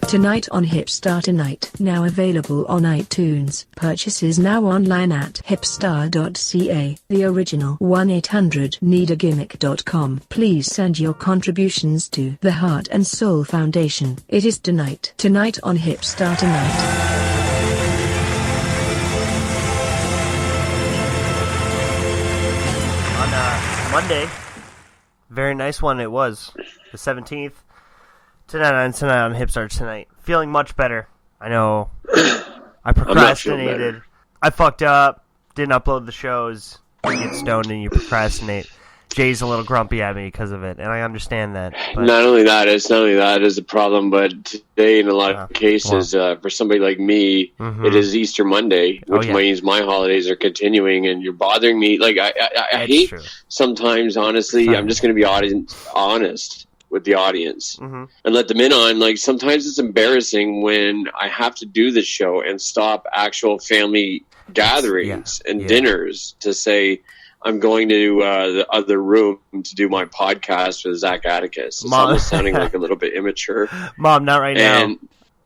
Tonight on Hipstar Tonight. Now available on iTunes. Purchases now online at hipstar.ca. The original 1-800-NEED-A-GIMMICK.com. Please send your contributions to the Heart and Soul Foundation. It is tonight. Tonight on Hipstar Tonight. On Monday, very nice one it was, the 17th. Tonight on Hipstar Tonight. Feeling much better. I know I procrastinated. I fucked up. Didn't upload the shows. You get stoned and you procrastinate. Jay's a little grumpy at me because of it, and I understand that. But not only that is a problem, but today in a lot of cases, for somebody like me, it is Easter Monday, which means my holidays are continuing, and you're bothering me. Like I hate sometimes, honestly, I'm just going to be honest with the audience and let them in on, like, sometimes it's embarrassing when I have to do this show and stop actual family gatherings and dinners to say I'm going to the other room to do my podcast with Zach Atticus. It's almost sounding like a little bit immature. Mom, not right now.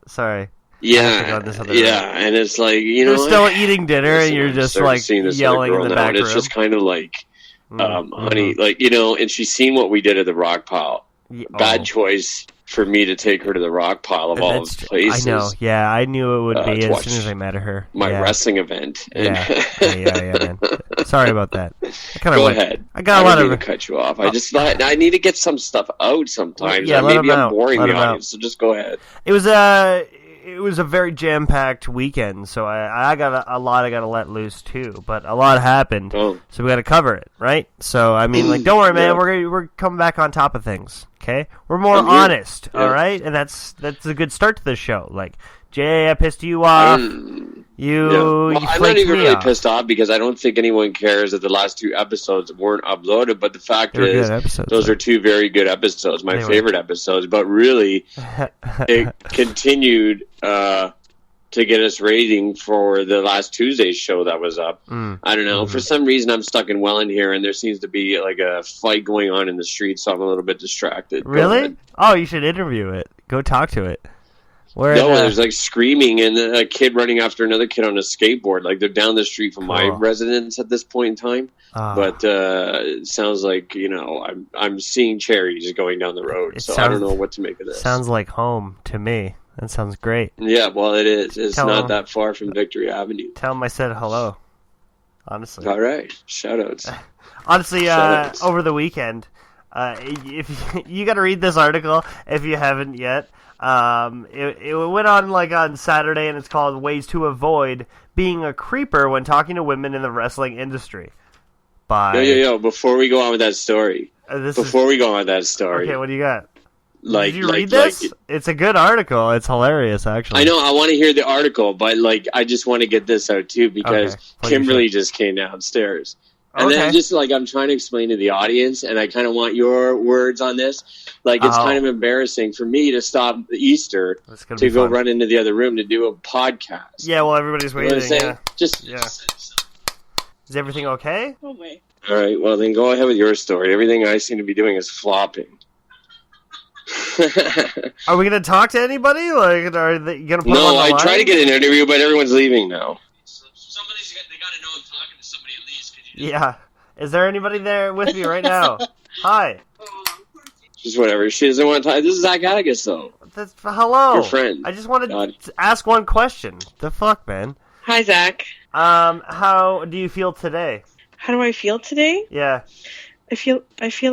Sorry. Yeah, and it's like, you're still eating dinner and you're just like yelling in the back room. It's just kind of like, honey, like, and she's seen what we did at the Rock Pile. Bad choice for me to take her to the Rock Pile of all places. I know. Yeah, I knew it would be as soon as I met her. My wrestling event. Yeah, man. Sorry about that. Go ahead. I got a lot of. To cut you off. I just thought I need to get some stuff out sometimes. Maybe I'm boring the audience, so just go ahead. It was a very jam-packed weekend, so I got a lot I got to let loose too. But a lot happened, so we got to cover it, right? So I mean, like, don't worry, man. We're coming back on top of things. Okay, we're more honest, all right, and that's a good start to the show. Like, Jay, I pissed you off. I'm not even really pissed off because I don't think anyone cares that the last 2 episodes weren't uploaded. But the fact is, those are 2 very good episodes, my favorite episodes. But really, it continued to get us rating for the last Tuesday's show that was up. I don't know. For some reason, I'm stuck in Welland here, and there seems to be like a fight going on in the street, so I'm a little bit distracted. Really? Oh, you should interview it. Go talk to it. There's like screaming and a kid running after another kid on a skateboard. Like, they're down the street from my residence at this point in time. But it sounds like, I'm seeing cherries going down the road, I don't know what to make of this. Sounds like home to me. That sounds great. Yeah, well, it is. It's not that far from Victory Avenue. Tell him I said hello. Honestly. All right. Shoutouts. Honestly, over the weekend, if you got to read this article if you haven't yet. It went on like on Saturday, and it's called "Ways to Avoid Being a Creeper When Talking to Women in the Wrestling Industry." Before we go on with that story. Okay, what do you got? Did you read this? It's a good article. It's hilarious, actually. I know. I want to hear the article, but I just want to get this out too because Kimberly just came downstairs, and then I'm trying to explain to the audience, and I kind of want your words on this. Like, it's kind of embarrassing for me to stop Easter to go run into the other room to do a podcast. Yeah, well, everybody's waiting. Is everything okay? Oh wait. All right. Well, then go ahead with your story. Everything I seem to be doing is flopping. Are we going to talk to anybody? Like, are they going to put No, I tried to get an interview, but everyone's leaving now. They got to know I'm talking to somebody at least. Yeah. Is there anybody there with me right now? Hi. Just whatever. She doesn't want to talk. This is Zach Atticus, though. Hello. Your friend. I just wanted to ask one question. The fuck, man? Hi, Zach. How do you feel today? How do I feel today? Yeah. I feel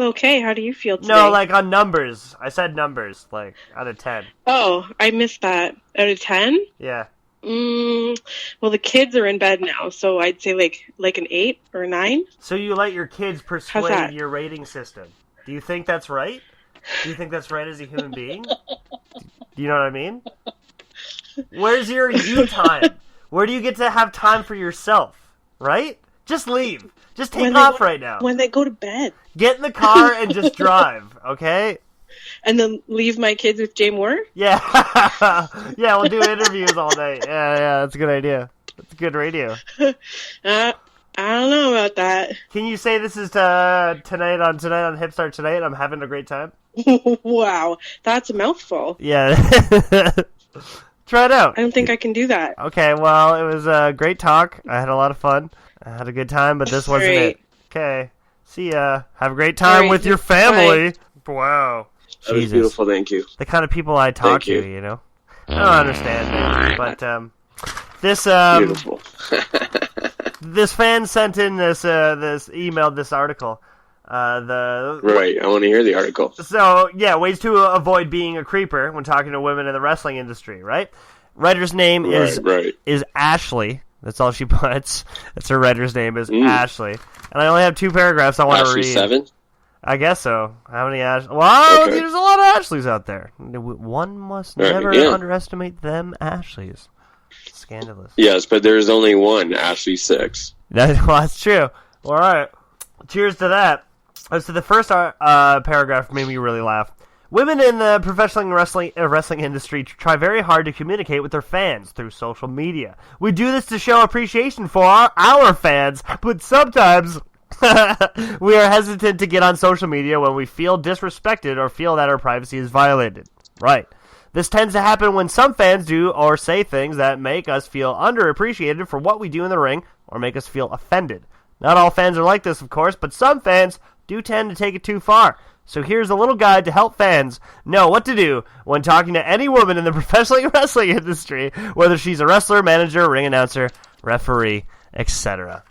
okay. How do you feel today? No, like on numbers. I said numbers, like out of 10. Oh, I missed that. Out of 10? Yeah. Well, the kids are in bed now, so I'd say like an 8 or a 9. So you let your kids persuade your rating system. Do you think that's right? Do you think that's right as a human being? Do you know what I mean? Where's your you time? Where do you get to have time for yourself? Right? Just leave. Just take off right now. When they go to bed. Get in the car and just drive, okay? And then leave my kids with Jay Moore? Yeah. Yeah, we'll do interviews all day. Yeah, that's a good idea. That's good radio. I don't know about that. Can you say this is tonight on Hipstar Tonight? I'm having a great time. Wow, that's a mouthful. Yeah. Try it out. I don't think I can do that. Okay, well, it was a great talk. I had a lot of fun. I had a good time, but this wasn't it. Okay, see ya. Have a great time with your family. Bye. Wow. That was beautiful, thank you. The kind of people I talk to, you know? I don't understand, man. But this beautiful. this fan sent in this emailed this article. Right, I want to hear the article. So, yeah, ways to avoid being a creeper when talking to women in the wrestling industry, right? Writer's name is Ashley. That's all she puts. That's her writer's name is Ashley. And I only have 2 paragraphs I want to read. Ashley 7? I guess so. How many Ashley? Well, okay. There's a lot of Ashleys out there. One must never underestimate them Ashleys. Scandalous. Yes, but there's only one Ashley 6. That's true. All right. Cheers to that. So the first paragraph made me really laugh. Women in the professional wrestling industry try very hard to communicate with their fans through social media. We do this to show appreciation for our fans, but sometimes we are hesitant to get on social media when we feel disrespected or feel that our privacy is violated. Right. This tends to happen when some fans do or say things that make us feel underappreciated for what we do in the ring or make us feel offended. Not all fans are like this, of course, but some fans do tend to take it too far. So here's a little guide to help fans know what to do when talking to any woman in the professional wrestling industry, whether she's a wrestler, manager, ring announcer, referee, etc.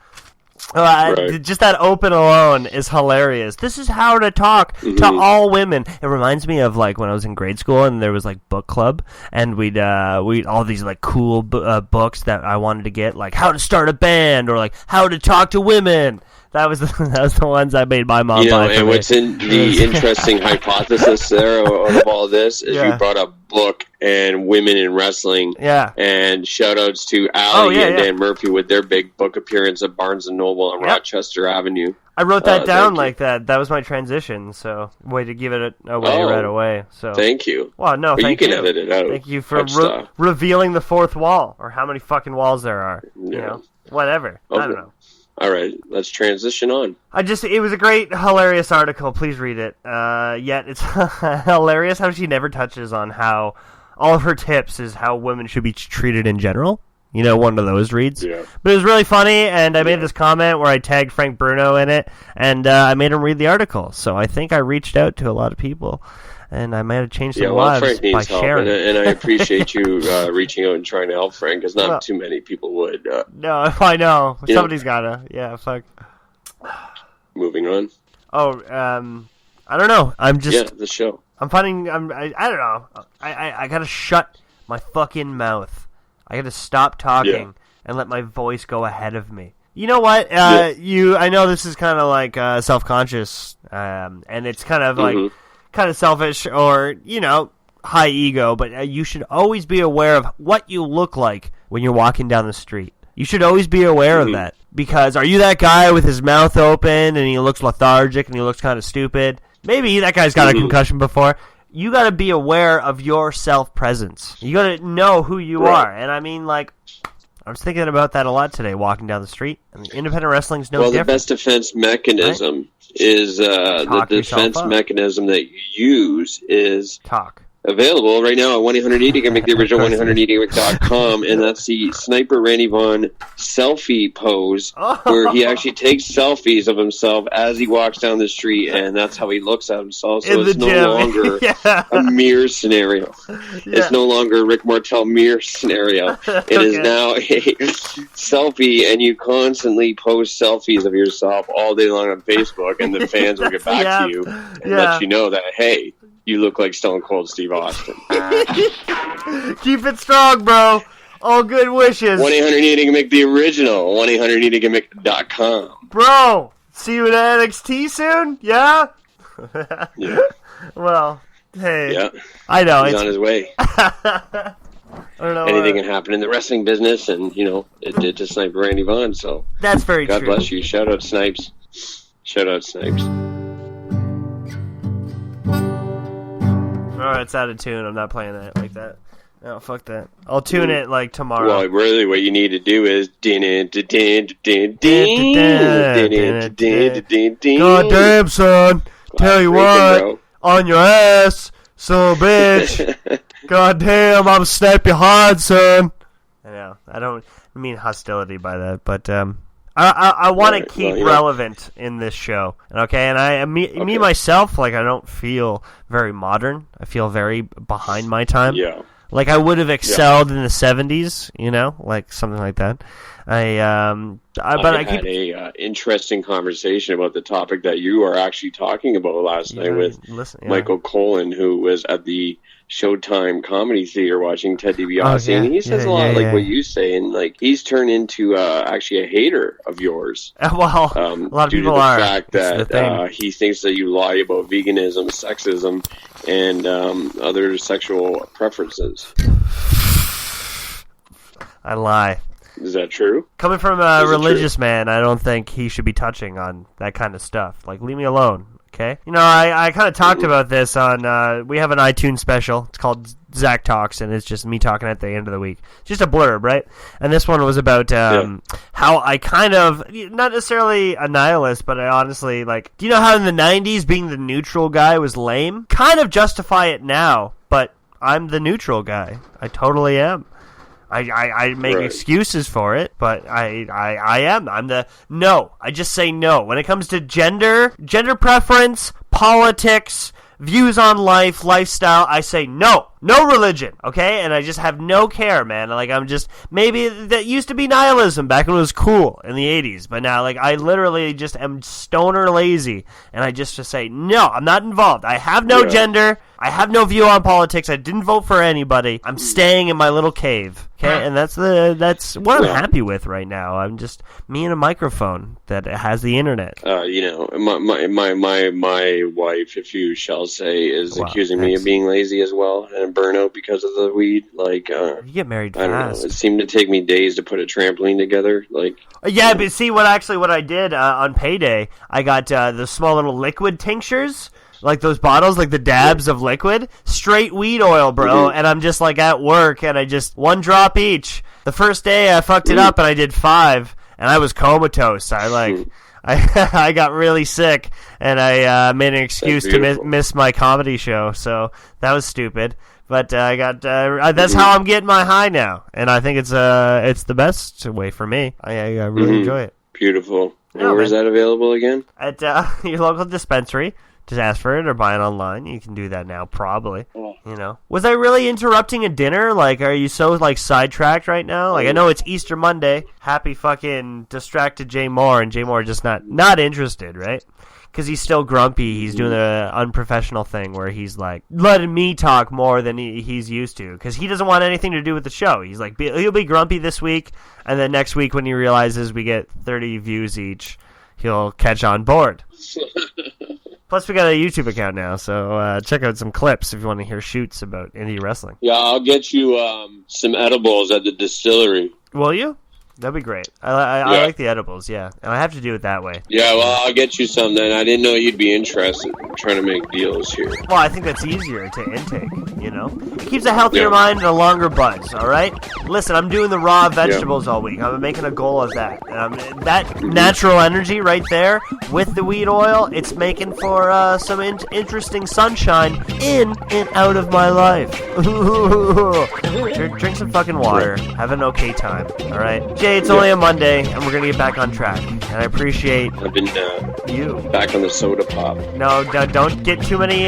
Just that open alone is hilarious. This is how to talk to all women. It reminds me of like when I was in grade school and there was like book club, and we'd all these like cool books that I wanted to get, like how to start a band or like how to talk to women. That was the ones I made my mom buy for me. And what's in the interesting hypothesis there of all this is you brought up book and women in wrestling. Yeah. And shout-outs to Allie and Dan Murphy with their big book appearance at Barnes & Noble on Rochester Avenue. I wrote that down like that. That was my transition, so way to give it away right away. So thank you. Well, no, thank you. You can edit it out. Thank you for revealing the fourth wall, or how many fucking walls there are. Yeah. You know, whatever. Okay. I don't know. All right, let's transition on. It was a great, hilarious article. Please read it. Yet it's hilarious how she never touches on how all of her tips is how women should be treated in general. You know, one of those reads. Yeah. But it was really funny, and I made this comment where I tagged Frank Bruno in it, and I made him read the article. So I think I reached out to a lot of people, and I might have changed some lives Frank needs by help, sharing. And I appreciate you reaching out and trying to help Frank, because not too many people would. No, I know. Somebody's gotta. Yeah, fuck. Moving on. Oh, I don't know. I'm just... Yeah, the show. I don't know. I gotta shut my fucking mouth. I gotta stop talking and let my voice go ahead of me. You know what? I know this is kind of like self-conscious, and it's kind of like kind of selfish or, you know, high ego, but you should always be aware of what you look like when you're walking down the street. You should always be aware of that, because are you that guy with his mouth open and he looks lethargic and he looks kind of stupid? Maybe that guy's got a concussion before. You got to be aware of your self-presence. You got to know who you are. And I mean, like, I was thinking about that a lot today, walking down the street. I mean, independent wrestling's no different. Well, the best defense mechanism is the defense mechanism that you use is available right now at 1-800-EDIC. You can make the original 1-800-EDIC.com, and that's the Sniper Randy Vaughn selfie pose, where he actually takes selfies of himself as he walks down the street, and that's how he looks at himself. So it's no longer a mirror scenario. It's no longer a Rick Martel mirror scenario. It is now a selfie, and you constantly post selfies of yourself all day long on Facebook, and the fans will get back to you and let you know that, hey, you look like Stone Cold Steve Austin. Keep it strong, bro. All good wishes. 1-800-EDIC make the original. 1-800-EDIC.com. Bro, see you at NXT soon? Yeah? Yeah. Well, hey. Yeah. I know. He's on his way. I don't know. Anything can happen in the wrestling business, and, you know, it did to Sniper Randy Vaughn, so. That's very true. God bless you. Shout out, Snipes. Shout out, Snipes. Alright, it's out of tune. I'm not playing that like that. No, fuck that. I'll tune it like tomorrow. Well, really what you need to do is God damn, son. Tell you what, on your ass. So, bitch. God damn, I'm snap your hard, son. I know. I don't mean hostility by that, but I want to keep relevant in this show. Okay, and me myself, like, I don't feel very modern. I feel very behind my time. Yeah. Like, I would have excelled in the 70s, like something like that. I had a interesting conversation about the topic that you are actually talking about last night with Michael Colin, who was at the Showtime Comedy Theater watching Ted DiBiase, and he says a lot like what you say, and like he's turned into actually a hater of yours. Well, a lot of due people to the are. fact that he thinks that you lie about veganism, sexism, and other sexual preferences. I lie. Is that true? Coming from a religious man, I don't think he should be touching on that kind of stuff. Like, leave me alone, okay? I kind of talked about this on, we have an iTunes special. It's called Zach Talks, and it's just me talking at the end of the week. Just a blurb, right? And this one was about how I kind of, not necessarily a nihilist, but I honestly, like, do you know how in the 90s being the neutral guy was lame? Kind of justify it now, but I'm the neutral guy. I totally am. I make excuses for it, but I am. I'm the no. I just say no. When it comes to gender preference, politics, views on life, lifestyle, I say no. No religion, okay? And I just have no care, man. Like, I'm just, maybe that used to be nihilism back when it was cool in the 80s, but now, like, I literally just am stoner lazy, and I just say, no, I'm not involved. I have no gender. I have no view on politics. I didn't vote for anybody. I'm staying in my little cave, okay? And that's what I'm happy with right now. I'm just me and a microphone that has the internet. My wife, if you shall say, is accusing me of being lazy as well and burnout because of the weed. Like, you get married fast. I don't know. It seemed to take me days to put a trampoline together. Like, but see what I did on payday. I got the small little liquid tinctures. Like those bottles, like the dabs of liquid, straight weed oil, bro. And I'm just like at work, and I just 1 drop each. The first day I fucked it up, and I did 5, and I was comatose. I got really sick, and I made an excuse to miss my comedy show. So that was stupid. But I got that's how I'm getting my high now, and I think it's the best way for me. I really enjoy it. Beautiful. And where is that available again? At your local dispensary. Just ask for it or buy it online. You can do that now, probably. Was I really interrupting a dinner? Like, are you so, like, sidetracked right now? Like, I know it's Easter Monday. Happy fucking distracted Jay Moore, and Jay Moore just not interested, right? Because he's still grumpy. He's doing the unprofessional thing where he's, like, letting me talk more than he's used to. Because he doesn't want anything to do with the show. He's like, he'll be grumpy this week, and then next week when he realizes we get 30 views each, he'll catch on board. Plus, we got a YouTube account now, so check out some clips if you want to hear shoots about indie wrestling. Yeah, I'll get you some edibles at the distillery. Will you? That'd be great. I like the edibles, yeah. And I have to do it that way. Yeah, well, I'll get you some then. I didn't know you'd be interested in trying to make deals here. Well, I think that's easier to intake, It keeps a healthier mind and a longer buzz, all right? Listen, I'm doing the raw vegetables all week. I'm making a goal of that. That natural energy right there with the weed oil, it's making for some interesting sunshine in and out of my life. Drink some fucking water. Have an okay time, all right? Jay, it's only a Monday, and we're going to get back on track. And I appreciate I've been you. Back on the soda pop. No, don't get too many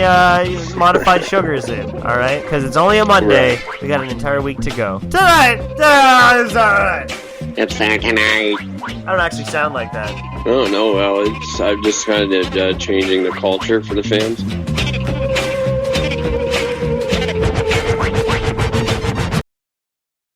modified sugars in, all right? Because it's only a Monday. Right. We got an entire week to go. Tonight! It's all right. It's fair tonight. I don't actually sound like that. Oh, no, well, I'm just kind of changing the culture for the fans.